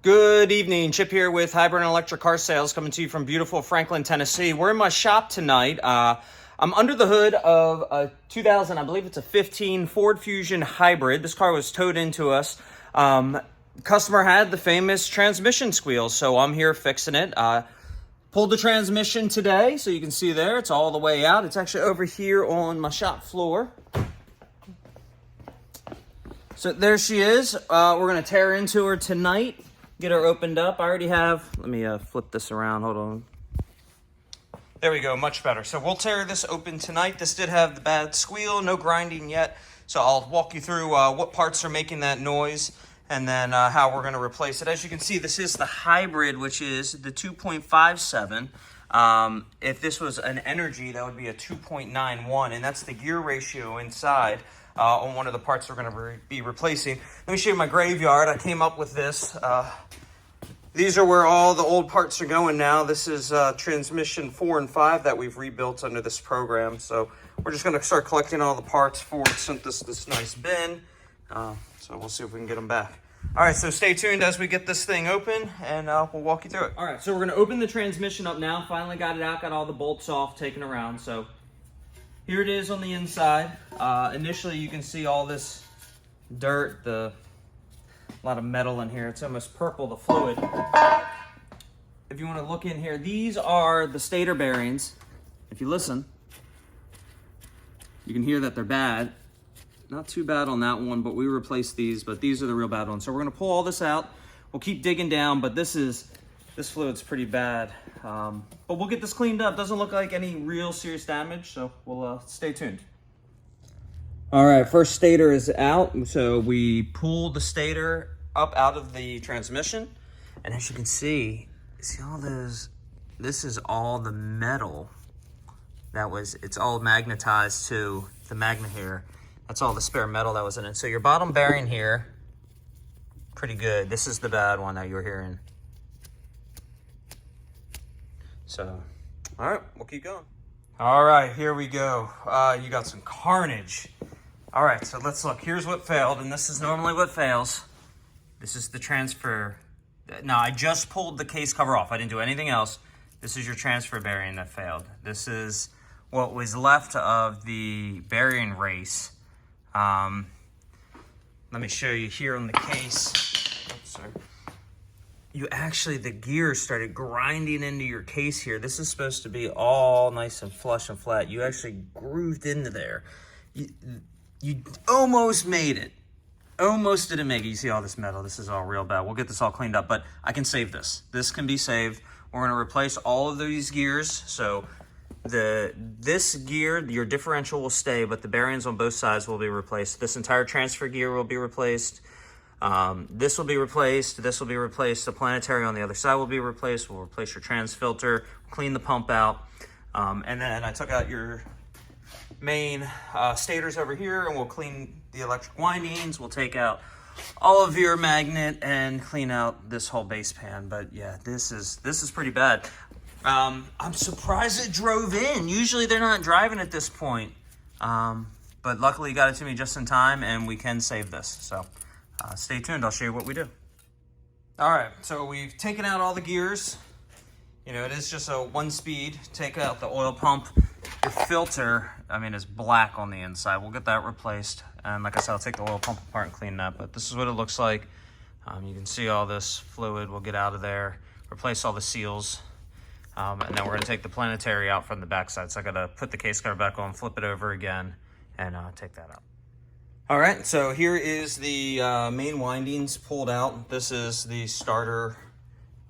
Good evening, Chip here with Hybrid and Electric Car Sales, coming to you from beautiful Franklin, Tennessee. We're in my shop tonight. I'm under the hood of a 2000, I believe it's a 15 Ford Fusion Hybrid. This car was towed into us. Customer had the famous transmission squeal, so I'm here fixing it. Pulled the transmission today, so you can see there, it's all the way out. It's actually over here on my shop floor. So there she is. We're going to tear into her tonight. Get her opened up. I already have, let me flip this around, hold on. There we go, much better. So we'll tear this open tonight. This did have the bad squeal, no grinding yet. So I'll walk you through what parts are making that noise and then how we're gonna replace it. As you can see, this is the hybrid, which is the 2.57. If this was an Energy, that would be a 2.91, and that's the gear ratio inside. On one of the parts we're going to be replacing. Let me show you my graveyard. I came up with this. These are where all the old parts are going now. This is transmission 4 and 5 that we've rebuilt under this program. So we're just going to start collecting all the parts. Ford sent this nice bin. So we'll see if we can get them back. All right, so stay tuned as we get this thing open, and we'll walk you through it. All right, so we're going to open the transmission up now. Finally got it out, got all the bolts off, taken around. So here it is on the inside. Initially, you can see all this dirt, a lot of metal in here. It's almost purple, the fluid. If you want to look in here, these are the stator bearings. If you listen, you can hear that they're bad. Not too bad on that one, but we replaced these, but these are the real bad ones. So we're going to pull all this out. We'll keep digging down, but this fluid's pretty bad. But we'll get this cleaned up. Doesn't look like any real serious damage, so we'll stay tuned. All right, first stator is out. So we pulled the stator up out of the transmission. And as you can see all those, this is all the metal it's all magnetized to the magnet here. That's all the spare metal that was in it. So your bottom bearing here, pretty good. This is the bad one that you're hearing. So, all right, we'll keep going. All right, here we go. You got some carnage. All right, so let's look. Here's what failed, and this is normally what fails. This is the transfer. Now, I just pulled the case cover off. I didn't do anything else. This is your transfer bearing that failed. This is what was left of the bearing race. Let me show you here on the case. Oops, sorry. The gears started grinding into your case here. This is supposed to be all nice and flush and flat. You actually grooved into there. You almost made it. Almost didn't make it. You see all this metal. This is all real bad. We'll get this all cleaned up, but I can save this. This can be saved. We're going to replace all of these gears. So this gear, your differential will stay, but the bearings on both sides will be replaced. This entire transfer gear will be replaced. This will be replaced. This will be replaced. The planetary on the other side will be replaced. We'll replace your trans filter, clean the pump out. And then I took out your main stators over here, and we'll clean the electric windings. We'll take out all of your magnet and clean out this whole base pan. But yeah, this is pretty bad. I'm surprised it drove in. Usually they're not driving at this point. But luckily you got it to me just in time, and we can save this. So stay tuned. I'll show you what we do. All right, so we've taken out all the gears. You know, it is just a 1-speed. Take out the oil pump. Your filter, is black on the inside. We'll get that replaced. And like I said, I'll take the oil pump apart and clean that. But this is what it looks like. You can see all this fluid. We'll get out of there. Replace all the seals. And then we're going to take the planetary out from the backside. So I got to put the case cover back on, flip it over again, and take that out. All right, so here is the main windings pulled out. This is the starter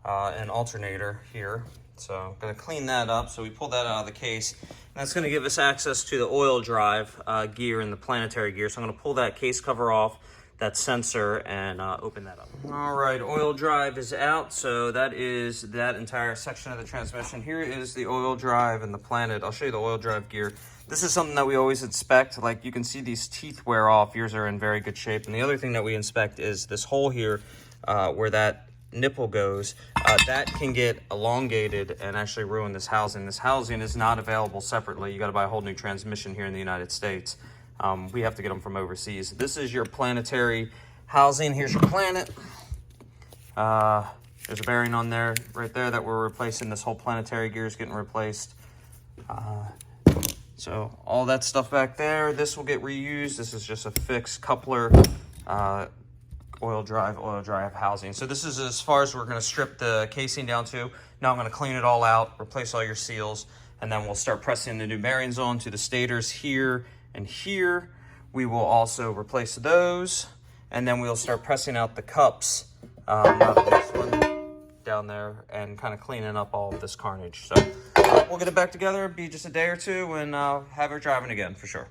and alternator here. So I'm going to clean that up. So we pulled that out of the case. And that's going to give us access to the oil drive gear and the planetary gear. So I'm going to pull that case cover off, that sensor, and open that up. All right, oil drive is out. So that is that entire section of the transmission. Here is the oil drive and the planet. I'll show you the oil drive gear. This is something that we always inspect. Like you can see these teeth wear off. Yours are in very good shape. And the other thing that we inspect is this hole here where that nipple goes. That can get elongated and actually ruin this housing. This housing is not available separately. You got to buy a whole new transmission here in the United States. We have to get them from overseas. This is your planetary housing. Here's your planet. There's a bearing on there, right there, that we're replacing. This whole planetary gear is getting replaced. So all that stuff back there, this will get reused. This is just a fixed coupler, oil drive housing. So this is as far as we're going to strip the casing down to. Now I'm going to clean it all out, replace all your seals, and then we'll start pressing the new bearings on to the stators here and here. We will also replace those, and then we'll start pressing out the cups out of this one down there and kind of cleaning up all of this carnage. So we'll get it back together, be just a day or two, and have her driving again for sure.